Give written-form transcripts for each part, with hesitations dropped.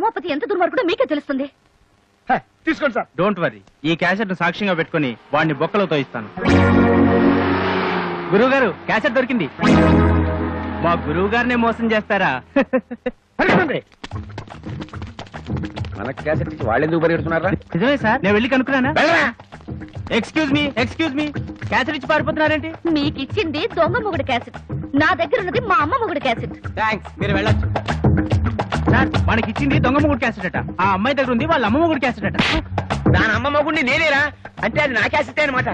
ఉమాపతి ఎంత దుర్మార్గుడో మీకే తెలుస్తుంది. తీసుకోండి సార్. డోంట్ వరీ, ఈ క్యాసెట్ ను సాక్ష్యంగా పెట్టుకుని వాడిని బొక్కలతో ఇస్తాను. గురువు గారు, క్యాసెట్ దొరికింది. మా గురువు గారినే మోసం చేస్తారా? మన క్యాసెట్ ఇచ్చి వాళ్ళు ఎందుకు పరిగెడుతున్నారా? నిజమే సార్, నేను వెళ్ళి కనుక్కున్నానా? ఎక్స్క్యూజ్ మీ, క్యాసెట్ ఇచ్చి పారిపోతున్నారేంటి? మీకు ఇచ్చింది దొంగ మొగుడు క్యాసెట్, నా దగ్గర ఉన్నది మా అమ్మ మొగుడు క్యాసెట్. థ్యాంక్స్, మీరు వెళ్ళొచ్చు. సార్, మనకి ఇచ్చింది దొంగ మొగుడు క్యాసెట్ అట. ఆ అమ్మాయి దగ్గర ఉంది వాళ్ళ అమ్మ మొగుడు క్యాసెట్ అట. దాని అమ్మ మొగుడిని నేనేరా అంటే అది నా క్యాసెట్ అనమాట.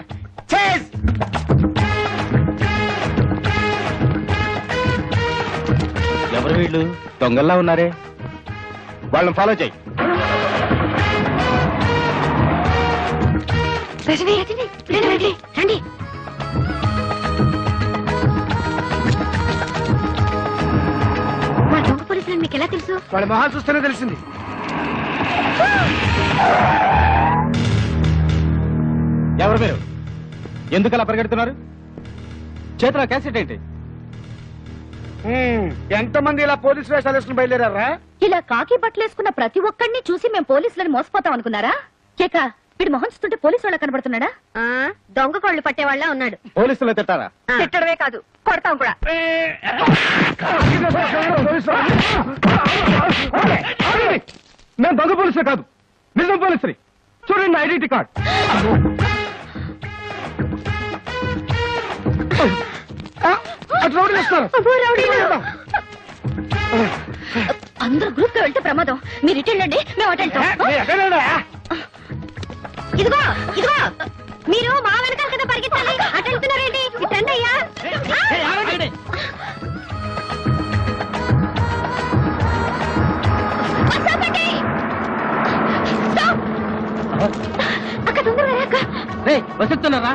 ఎవరు వీళ్ళు? దొంగల్లా ఉన్నారే. వాళ్ళని ఫాలో చేయి. రండి. మా దొంగ పోలీసులు మీకు ఎలా తెలుసు? వాళ్ళ మొహాలు చూస్తేనే తెలిసింది. ఎవరు మీరు? ఎందుకు అలా పరిగెడుతున్నారు? చేతిలో క్యాసెట్ ఏంటి? ఎంతమంది ఇలా పోలీసు వేషాలు వేసుకుని బయలుదేరారా? ఇలా కాకి బట్టలు వేసుకున్న ప్రతి ఒక్కడిని చూసి మేము పోలీసులని మోసపోతాం అనుకున్నారా? కేక వీడు మొహం చూస్తుంటే పోలీసు వాళ్ళ కనబడుతున్నాడా? దొంగ కోళ్లు పట్టేవాళ్ళ ఉన్నాడు. పోలీసులు తిట్టారా? తిట్టడమే కాదు, కొడతాం కూడా. నేను దొంగ పోలీసులు కాదు, నిజం పోలీసుని. చూడండి నా ఐడెంటిటీ కార్డ్. అందరూ గ్రూప్ గా వెళ్తే ప్రమాదం. మీరు ఇటు వెళ్ళండి, మేము అటు వెళ్తాం. ఇదిగో మీరు మా వెనకాల కదా పరిగెత్తాలి. అటు వెళ్తున్నారేంటి? ఇటండి అయ్యా. అక్క తొందరగా అక్క. వస్తున్నారా?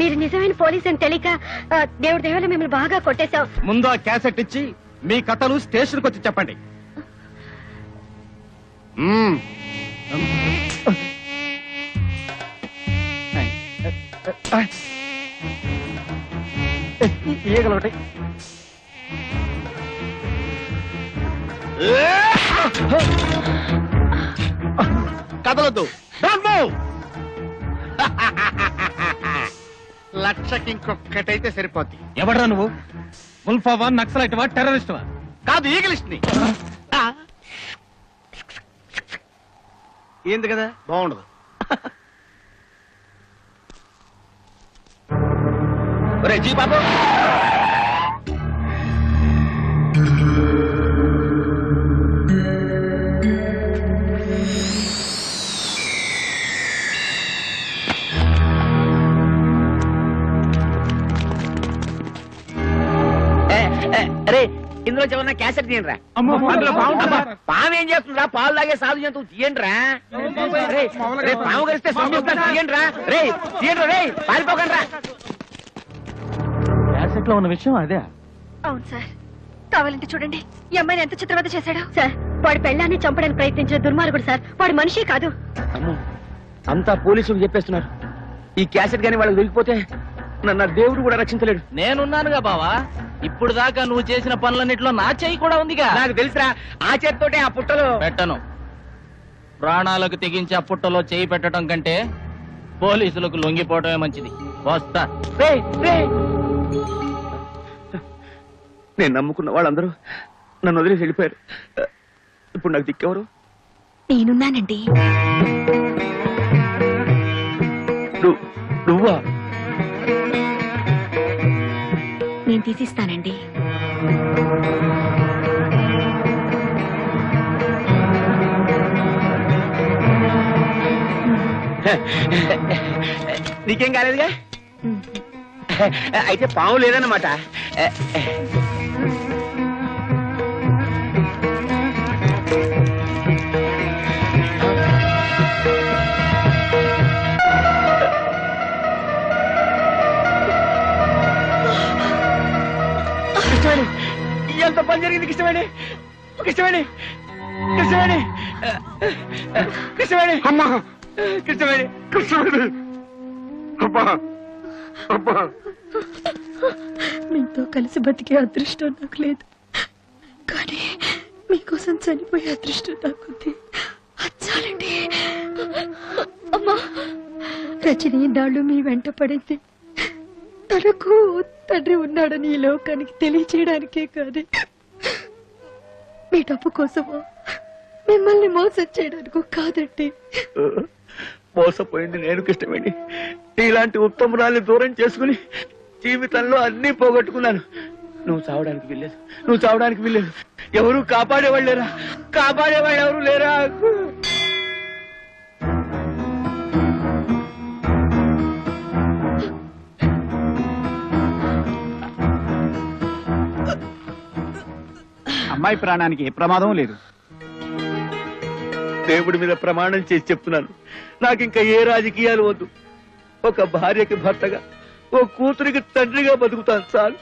మీరు నిజమైన పోలీస్ అని తెలియక దేవుడి దేవాల మిమ్మల్ని బాగా కొట్టేశాం. ముందు ఆ క్యాసెట్ ఇచ్చి మీ కథలు స్టేషన్కి వచ్చి చెప్పండి. ఈగలొకటి. కదలొద్దు. Don't move. లక్షకి ఇంకొక్కటైతే సరిపోద్ది. ఎవడరా నువ్వు? ముల్ఫావా, నక్సలైట్వా, టెర్రరిస్ట్వా? కాదు, ఈగలిస్ట్ ని. ఏంది కదా, బాగుండదు. ఒరే జీ బాబు, అరే ఇందులో ఏమన్నా క్యాసెట్ తీయండిరా. పాము ఏం చేస్తుందిరా? పాలు లాగే సాధు జంతువు తీయండిరా. పాము కలిస్తే తీయండిరా. రే తీయండి, రే పారిపోకండి రా. క్యాసెట్ లో ఉన్న విషయం అదే. అవును సార్, కావాలంటే చూడండి ఈ అమ్మాయిని ఎంత చిత్రవద చేశాడు. సార్, వాడి పెళ్ళాన్ని చంపడానికి ప్రయత్నించిన దుర్మార్గుడు సార్. వాడి మనిషి కాదు. అంతా పోలీసులు చెప్పేస్తున్నారు. ఈ క్యాసెట్ గానీ వాళ్ళకి దొరికిపోతే నన్ను దేవుడు కూడా రక్షించలేడు. నేనున్నానుగా బావా. ఇప్పుడు దాకా నువ్వు చేసిన పనులన్నిట్లో నా చెయ్యి కూడా ఉందిగా. నాకు తెలుసురా, ఆ చేతితోటే ఆ పుట్టలో పెట్టను. ప్రాణాలకు తెగించి ఆ పుట్టలో చేయి పెట్టడం కంటే పోలీసులకు లొంగిపోవటమే మంచిది. వస్తా. నేను నమ్ముకున్న వాళ్ళందరూ నన్ను వదిలేసి వెళ్ళిపోయారు. ఇప్పుడు నాకు దిక్కెవరు? నేనున్నానండి. నువ్వా? నేను తీసిస్తానండి. నీకేం కాలేదుగా? అయితే పాము లేదన్నమాట. వాళ్ళతో పని జరిగింది కృష్ణవేణి కృష్ణవేణి కృష్ణవేణి కృష్ణవేణి అమ్మా కృష్ణవేణి కృష్ణవేణి అబ్బా అబ్బా మీతో కలిసి బతికే అదృష్టం నాకు లేదు, కానీ మీకోసం చనిపోయే అదృష్టం నాకుంది. అచ్చాలండి. అమ్మా, రజని నాళ్ళు మీ వెంట పడింది తనకు తండ్రి ఉన్నాడని ఈ లోకానికి తెలియచేయడానికే కాదు, మీ డబ్బు కోసమో మిమ్మల్ని మోసం చేయడానికో కాదండి. మోసపోయింది నేను కృష్ణవేణి. ఇలాంటి ఉత్తమురాల్ని దూరం చేసుకుని జీవితంలో అన్ని పోగొట్టుకున్నాను. నువ్వు చావడానికి వీల్లేదు, నువ్వు చావడానికి వీల్లేదు. ఎవరు కాపాడేవాళ్ళు లేరా? కాపాడేవాళ్ళు ఎవరు లేరా? అమ్మాయి ప్రాణానికి ఏ ప్రమాదం లేదు. దేవుడి మీద ప్రమాణం చేసి చెప్తున్నాను, నాకింకా ఏ రాజకీయాలు వద్దు. ఒక భార్యకి భర్తగా, ఓ కూతురికి తండ్రిగా బతుకుతాను చాలు.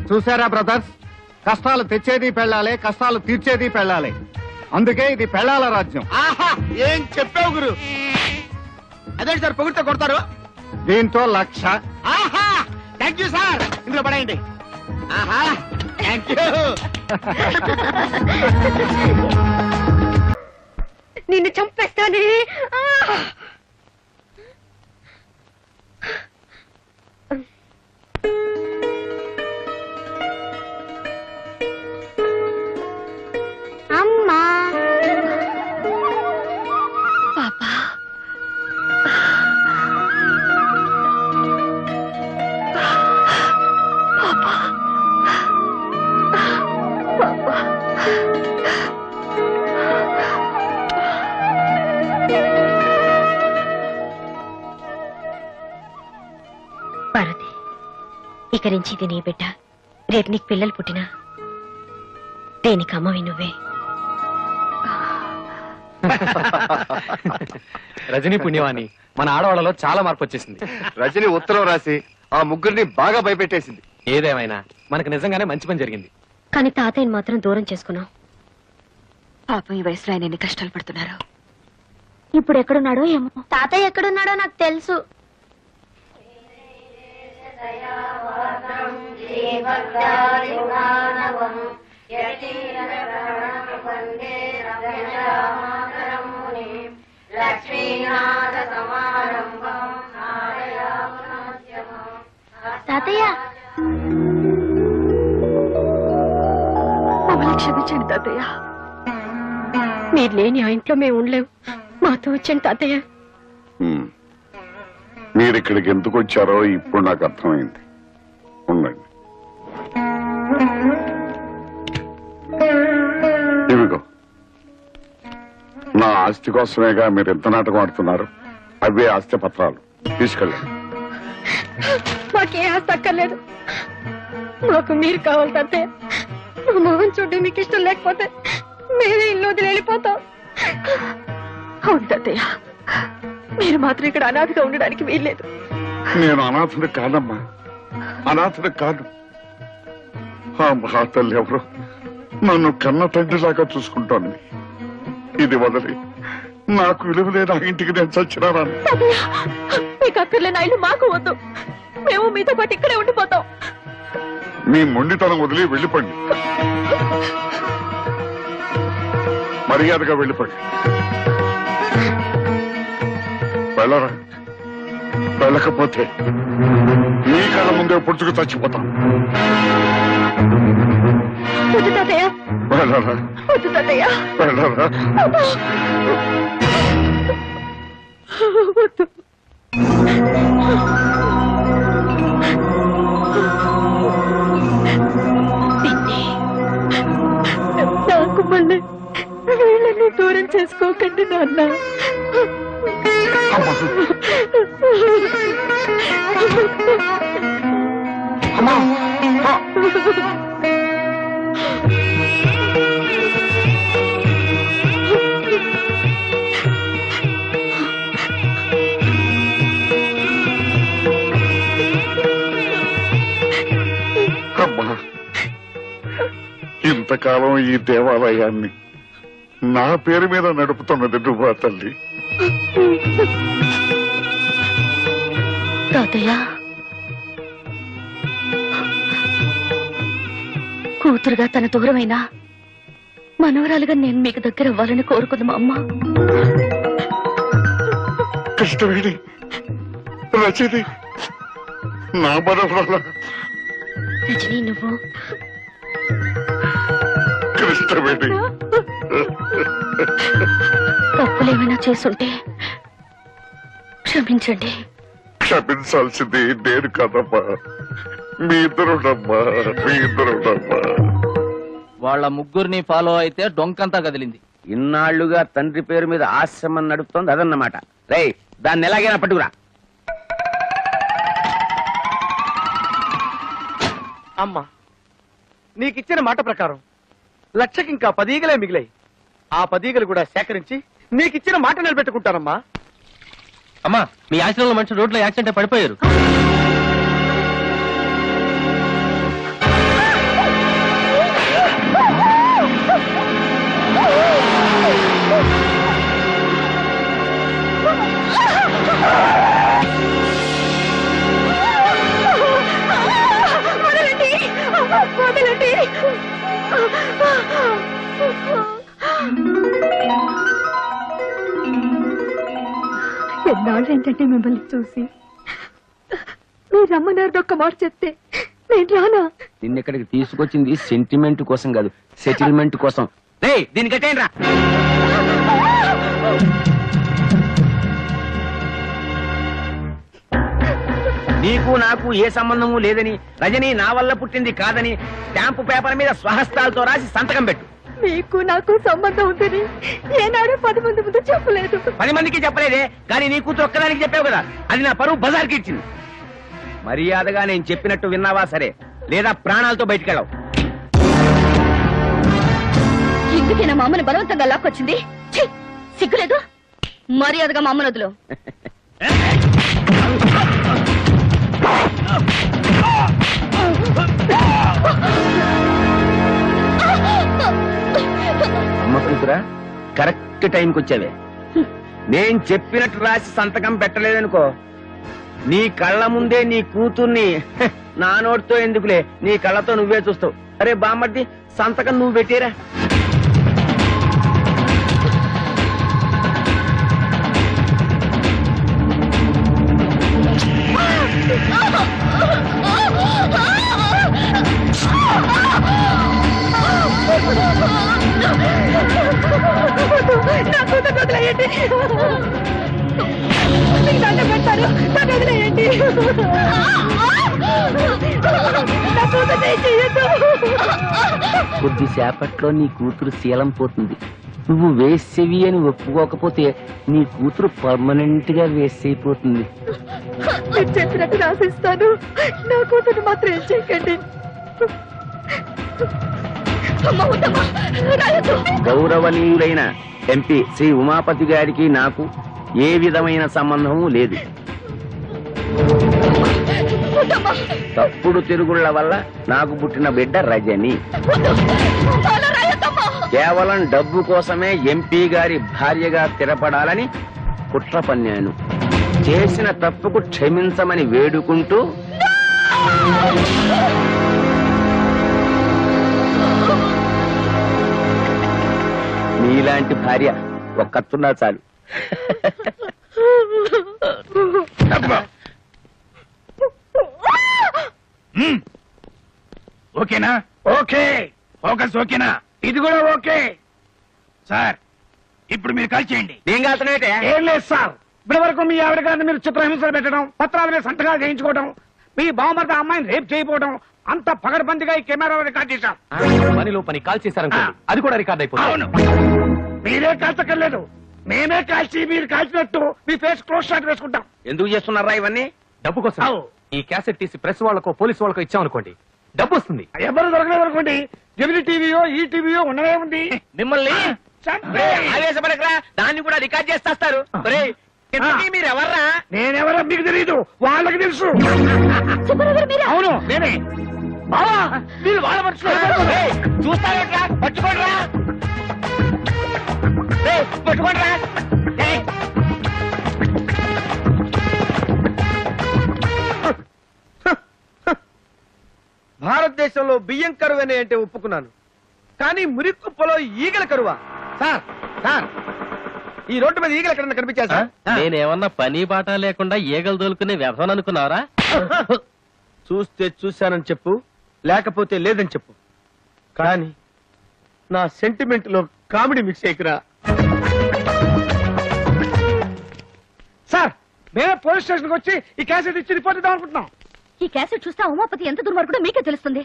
చూసారా బ్రదర్స్, కష్టాలు తెచ్చేది పెళ్ళాలి, కష్టాలు తీర్చేది పెళ్ళాలి. అందుకే ఇది పెళ్ళాల రాజ్యం. ఆహా, ఏం చెప్పావు గురు? అదే సార్ పొగిడితే కొడతారు. దీంతో 1,00,000. ఆహా, థ్యాంక్ యూ సార్. ఇందులో పడేయండి. ఆహా, థ్యాంక్ యూ. నిన్ను చంపేస్తానే. అమ్మా, పాపా, పార్వతి, ఇక నుంచి ఇది నీ బిడ్డ. రేపు నీకు పిల్లలు పుట్టినా దేనికి అమ్మవి నువ్వే. రజనీ పుణ్యవాణి, మన ఆడవాళ్ళలో చాలా మార్పు వచ్చేసింది. రజని ఉత్తరం రాసి ఆ ముగ్గురిని బాగా భయపెట్టేసింది. ఏదేమైనా మనకు నిజంగానే మంచి పని జరిగింది. కానీ తాతయ్యని మాత్రం దూరం చేసుకున్నాం. పాపం ఈ వయసులో ఆయన ఎన్ని కష్టాలు పడుతున్నారు. ఇప్పుడు ఎక్కడున్నాడో ఏమో. తాతయ్య ఎక్కడున్నాడో నాకు తెలుసు. తాతయ్య, మమ్మల్ని క్షమించండి తాతయ్య. మీరు లేని ఆ ఇంట్లో మేము ఉండలేము. మాతో వచ్చండి తాతయ్య. మీరు ఇక్కడికి ఎందుకు వచ్చారో ఇప్పుడు నాకు అర్థమైంది. ఉండండి. ఇవిగో, నా ఆస్తి కోసమేగా మీరు ఎంత నాటకం ఆడుతున్నారు. అవే ఆస్తి పత్రాలు తీసుకెళ్ళండి. మాకే ఆస్తి అక్కర్లేదు, మాకు మీరు కావాలి తాతయ్య. మా మొహం చూడడం మీకు ఇష్టం లేకపోతే మేమే ఇల్లు వదిలి వెళ్ళిపోతాం. అవును తాతయ్య, మీరు మాత్రం ఇక్కడ అనాథగా ఉండడానికి వీల్లేదు. నేను అనాథుడు కాదమ్మా, అనాథుడు కాదు. ఆ మహాతల్లి ఎవరు నన్ను కన్న తండ్రిలాగా చూసుకుంటోంది. ఇది వదిలి నాకు విలువ లేదు. ఆ ఇంటికి నేను చచ్చినాను. మీకు అక్కర్లేని ఆ ఇల్లు మాకు వద్దు. మేము మీతో పాటు ఇక్కడే ఉండిపోతాం. మీ మొండితనం వదిలి వెళ్ళిపోండి. మర్యాదగా వెళ్ళిపోండి. వెళ్ళరా. వెళ్ళకపోతే మీ కళ్ళ ముందే పొడుచుకు చచ్చిపోతాం. వద్దు తాతయ్య, వెళ్ళరా. వద్దు తాతయ్య, వెళ్ళరా. వద్దు. పిన్ని, నాకు మళ్ళీ వీళ్ళని దూరం చేసుకోకండి నాన్న. అమ్మా. అమ్మా. ఇంతకాలం ఈ దేవాలయాన్ని నా పేరు మీద నడుపుతున్నది నువ్వా తల్లి? తాతయ్య, కూతురుగా తన దూరమైన మనవరాలుగా నేను మీకు దగ్గర అవ్వాలని కోరుకుంది మా అమ్మ. కృష్ణవేణి, రచని, నా మనవరాల రజనీ, నువ్వు కృష్ణవేణి. తప్పులేమైనా చేసుంటే క్షమించండి. క్షమించాల్సింది నేను కాదమ్మా, మీ ఇద్దరుడమ్మా, మీ ఇద్దరుడమ్మా. వాళ్ళ ముగ్గురిని ఫాలో అయితే డొంకంతా కదిలింది. ఇన్నాళ్లుగా తండ్రి పేరు మీద ఆశ్రమం నడుపుతోంది అదన్నమాట. రేయ్, దాన్ని ఎలాగైనా పట్టుకురా. అమ్మా, నీకిచ్చిన మాట ప్రకారం లక్షకి ఇంకా 10 ఈగలే మిగిలాయి. ఆ 10 ఈగలు కూడా సేకరించి నీకిచ్చిన మాట నిలబెట్టుకుంటానమ్మా. అమ్మా, మీ ఆశ్రమంలో మనిషి రోడ్లో యాక్సిడెంట్ పడిపోయారు. ఎన్నాళ్ళు ఏంటంటే మిమ్మల్ని చూసి మీరు రమ్మన్నారు. ఒక్క మాట చెప్తే నేను రానా? నిన్నెక్కడికి తీసుకొచ్చింది సెంటిమెంట్ కోసం కాదు, సెటిల్మెంట్ కోసం. రేయ్, దీనికి కట్టేయండి రా. నీకు నాకు ఏ సంబంధము లేదని, రజని నా వల్ల పుట్టింది కాదని స్టాంపు పేపర్ మీద స్వహస్తాలతో రాసి సంతకం పెట్టు. మీకు నాకు సంబంధం ఉందని ఏనాడు 10 మంది ముందు చెప్పలేదు. 10 మందికి చెప్పలేదే, కానీ నీ కూతురు ఒక్కదానికి చెప్పావు కదా, అది నా పరువు బజార్కి ఇచ్చింది. మర్యాదగా నేను చెప్పినట్టు విన్నావా సరే, లేదా ప్రాణాలతో బయటికెళ్ళావు. ఎందుకైనా మా అమ్మని బలవంతంగా లాక్కొచ్చింది? ఛీ, సిగ్గులేదు? మర్యాదగా మా అమ్మను వదులు. అమ్మ కూతురా, కరెక్ట్ టైంకి వచ్చావే. నేను చెప్పినట్టు రాసి సంతకం పెట్టలేదనుకో, నీ కళ్ళ ముందే నీ కూతుర్ని నా నోటితో ఎందుకులే, నీ కళ్ళతో నువ్వే చూస్తావు. అరే బామ్మర్ది, సంతకం నువ్వు పెట్టేరా. నా కూతురు వదిలేయండి. మీకు దండం పెడతాను, నన్ను వదిలేయండి. నా కూతురు చేయొద్దు. కొద్దిసేపట్లో నీ కూతురు శీలం పోతుంది. నువ్వు వేసేవి అని ఒప్పుకోకపోతే నీ కూతురు పర్మనెంట్ గా వేస్ట్ అయిపోతుంది. మీరు చెప్పినట్టు రాసిస్తాను, నా కూతురు మాత్రం ఏం చేయకండి. గౌరవనీయులైన ఎంపీ శ్రీ ఉమాపతి గారికి నాకు ఏ విధమైన సంబంధము లేదు. తప్పుడు తిరుగుళ్ల వల్ల నాకు పుట్టిన బిడ్డ రజని. కేవలం డబ్బు కోసమే ఎంపీ గారి భార్యగా స్థిరపడాలని కుట్ర పన్నాను. చేసిన తప్పుకు క్షమించమని వేడుకుంటూ నీలాంటి భార్య ఒక్కతున్నా చాలు. ఓకేనా? ఓకే. ఫోకస్ ఓకేనా? ఇది కూడా ఓకే సార్. ఇప్పుడు మీరు కాల్ చేయండి. ఏం కాల్తున్నాయితే? ఏం లేదు సార్, ఇప్పటి వరకు మీ ఆవిడ గారిని మీరు చిత్రహింసలు పెట్టడం, పత్రాల మీద సంతకాలు చేయించుకోవడం, మీ బావమరిది అమ్మాయిని రేప్ చేయకపోవడం అంత పగడబందిగా ఈ కెమెరా రికార్డ్ చేశాం. పనిలో పని కాల్ చేశారనుకోండి, అది కూడా రికార్డ్ అయిపోతుంది. అవును, మీరే కాల్చక్కర్లేదు, మేమే కాల్చి మీరు కాల్చినట్టు మీ ఫేస్ క్లోజ్ షాట్ వేసుకుంటాం. ఎందుకు చేస్తున్నారా ఇవన్నీ? డబ్బు కోసం. అవు. ఈ క్యాసెట్ తీసి ప్రెస్ వాళ్ళకో పోలీసు వాళ్ళకో ఇచ్చామనుకోండి, డబ్బు వస్తుంది. ఎవరు దొరకలేదు అనుకోండి, జమిని టీవీయో ఈ టీవీయో ఉన్నదే ఉంది. మిమ్మల్ని చంపే. ఆవేశపడకరా, దాన్ని కూడా రికార్డ్ చేస్తారు. మీరు ఎవర్రా? నేనెవరో మీకు తెలీదు, వాళ్ళకి తెలుసు. అవును, నేనే. బావా వీళ్ళు వాళ్ళ మనుషులు చూస్తారా పట్టుకోండిరా పట్టుకోండిరా భారతదేశంలో బియ్యం కరువనే అంటే ఒప్పుకున్నాను, కానీ మురిక్కుప్పలో ఈగల కరువా? సార్ సార్ ఈ రోడ్డు మీద ఈగలు ఎక్కడన్నా కనిపించా సార్? నేనేమన్నా పని బాట లేకుండా ఈగలు దొలుకునే వ్యవసాయం అనుకున్నావరా? చూస్తే చూశానని చెప్పు, లేకపోతే లేదని చెప్పు, కానీ నా సెంటిమెంట్ లో కామెడీ మిక్స్ చేయకురా. సార్ మేమే పోలీస్ స్టేషన్కి వచ్చి ఈ క్యాసెట్ ఇచ్చి రిపోర్ట్ ఇద్దాం అనుకుంటున్నాం. ఈ క్యాసెట్ చూస్తే ఉమాపతి ఎంత దుర్మార్గుడో మీకే తెలుస్తుంది.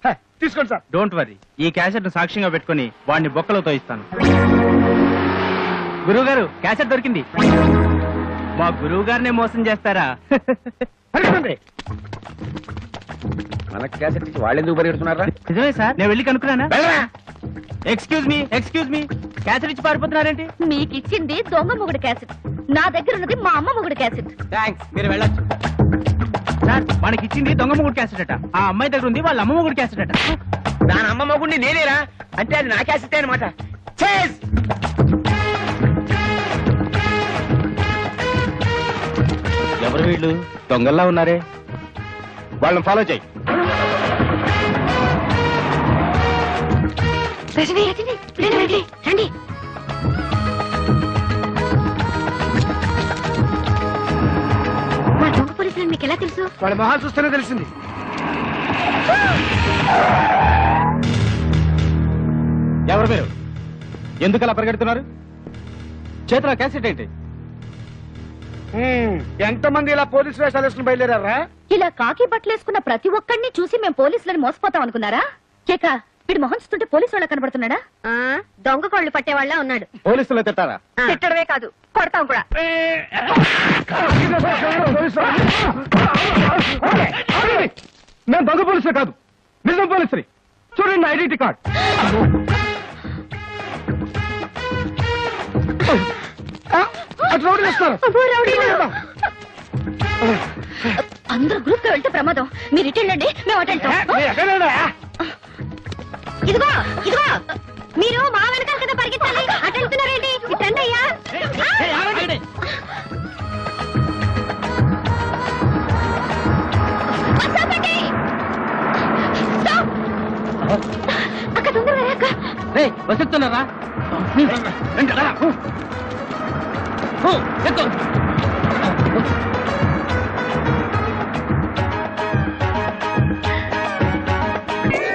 హే, తీసుకోండి సార్. డోంట్ వరీ, ఈ క్యాసెట్ ను సాక్ష్యంగా పెట్టుకుని వాడిని బొక్కలతో ఇస్తాను. గురువు గారు, క్యాసెట్ దొరికింది. మా గురువు గారినే మోసం చేస్తారా? పరిగెత్తండి. మనకి క్యాసెట్ ఇచ్చి వాళ్ళు ఎందుకు పరిగెడుతున్నారా? నిజమే సార్, నేను వెళ్ళి కనుక్కున్నానా? ఎక్స్క్యూజ్ మీ, క్యాసెట్ ఇచ్చి పారిపోతున్నారేంటి? మీకు ఇచ్చింది దొంగ మొగుడు క్యాసెట్, నా దగ్గర ఉన్నది మా అమ్మ మొగుడు క్యాసెట్. థ్యాంక్స్, మీరు వెళ్ళొచ్చు. సార్, మనకి ఇచ్చింది దొంగ మొగుడు క్యాసెట్ అట. ఆ అమ్మాయి దగ్గర ఉంది వాళ్ళ అమ్మ మొగుడు క్యాసెట్ అట. దాని అమ్మ మగుడిని నేనేరా అంటే అది నా క్యాసెట్ అనమాట. ఎవరు వీళ్ళు? దొంగల్లా ఉన్నారే. వాళ్ళని ఫాలో చేయి. రజనీ, రజనీ, రండి, రండి. మా దొంగ పోలీసులు మీకు ఎలా తెలుసు? వాళ్ళ మొహాలు చూస్తేనే తెలిసింది. ఎవరు మీరు? ఎందుకు అలా పరిగెడుతున్నారు? చేతిలో క్యాసెట్ ఏంటి? ఎంతమంది ఇలా పోలీసు వేషాలు వేసుకుని బయలుదేరారా? ఇలా కాకి బట్టలేసుకున్న ప్రతి ఒక్కడిని చూసి మేము పోలీసులని మోసపోతాం అనుకున్నారా? కేక వీడు మొహం చూస్తుంటే పోలీసు వాళ్ళ కనబడుతున్నాడా? దొంగ కోళ్లు పట్టేవాళ్ళ ఉన్నాడు. పోలీసులు తిట్టారా? తిట్టడమే కాదు, కొడతాం కూడా. మేము దొంగ పోలీసులు కాదు, నిజం పోలీసులు. చూడండి నా ఐడెంటిటీ కార్డ్. అటు రౌడీలు వస్తున్నారు. అందరూ గ్రూప్ గా వెళ్తే ప్రమాదం. మీరు ఇటు వెళ్ళండి, మేము అటు వెళ్తాం. ఇదిగో ఇదిగో, మీరు మా వెనకాల కదా పరిగెత్తాలి, అటు వెళ్తున్నారేంటి? ఇటు రండి అయ్యా. అక్క తొందరగా రా, అక్క. వస్తున్నారా?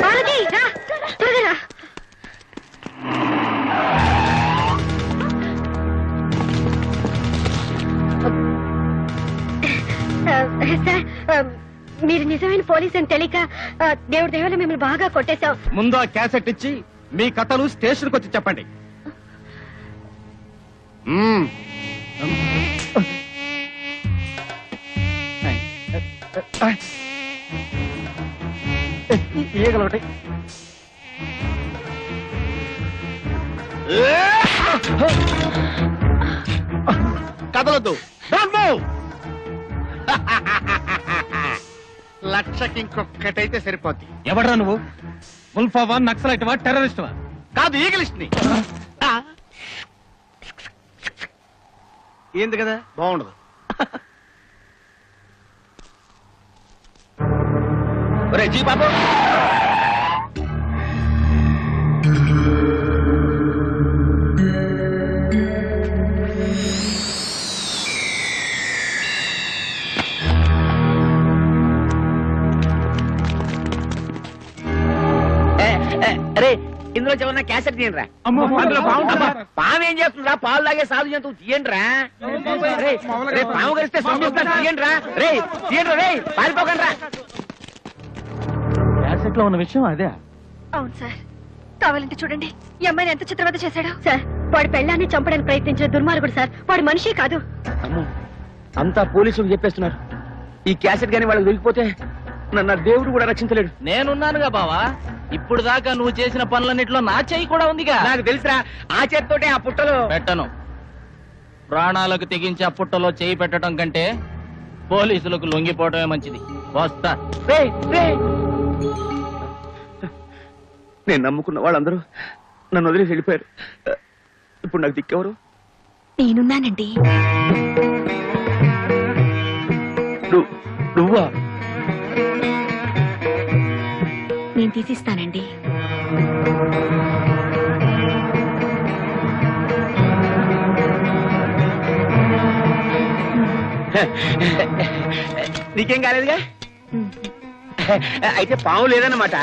పార్వతి, రా, త్వరగా రా. సార్, మీరు నిజమైన పోలీస్ అని తెలియక దేవుడి దేవుళ్ళు మిమ్మల్ని బాగా కొట్టేశాం. ముందు ఆ క్యాసెట్ ఇచ్చి మీ కథలు స్టేషన్కి వచ్చి చెప్పండి. ఈగలు ఒకటి. కదలొద్దు. లక్షకి ఇంకొక్కటైతే సరిపోద్ది. ఎవడ్రా నువ్వు? ముల్ఫావా, నక్సలైట్వా, టెర్రరిస్ట్వా? కాదు, ఈగలిస్ట్ ని. ఏంది కదా బాగుండదు. ఒరే జీ బాబు, అరే ఇందులో ఏమన్నా క్యాసెట్ తీయండిరా. అందులో బాగుంటుందా? పాము ఏం చేస్తుందిరా? పాలు తాగే సాధు జంతువు తీయండిరా. పాము కలిస్తే తీయండిరా. రే తీయండి, రే పారిపోకండి రా. క్యాసెట్ లో ఉన్న విషయం అదే. అవును సార్, కావాలంటే చూడండి ఈ అమ్మాయిని ఎంత చిత్రవద చేశాడు. సార్, వాడి పెళ్ళాన్ని చంపడానికి ప్రయత్నించిన దుర్మార్గుడు సార్, వాడు మనిషి కాదు. అమ్మో, అంతా పోలీసులకు చెప్పేస్తున్నారు. ఈ క్యాసెట్ గానీ వాళ్ళకి దొరికిపోతే నన్ను దేవుడు కూడా రక్షించలేడు. నేనున్నానుగా బావా. ఇప్పుడు దాకా నువ్వు చేసిన పనులన్నిట్లో నా చెయ్యి కూడా ఉందిగా. నాకు తెలుసురా, ఆ చేతితోటే ఆ పుట్టలో పెట్టను. ప్రాణాలకు తెగించి ఆ పుట్టలో చేయి పెట్టడం కంటే పోలీసులకు లొంగిపోవటమే మంచిది. వస్తా. రే రే నేను నమ్ముకున్న వాళ్ళందరూ నన్ను వదిలేసి వెళ్ళిపోయారు. ఇప్పుడు నాకు దిక్కెవరు? నేనున్నానండి. నువ్వా? నేను తీసిస్తానండి. నీకేం కాలేదుగా? అయితే పాము లేదన్నమాట.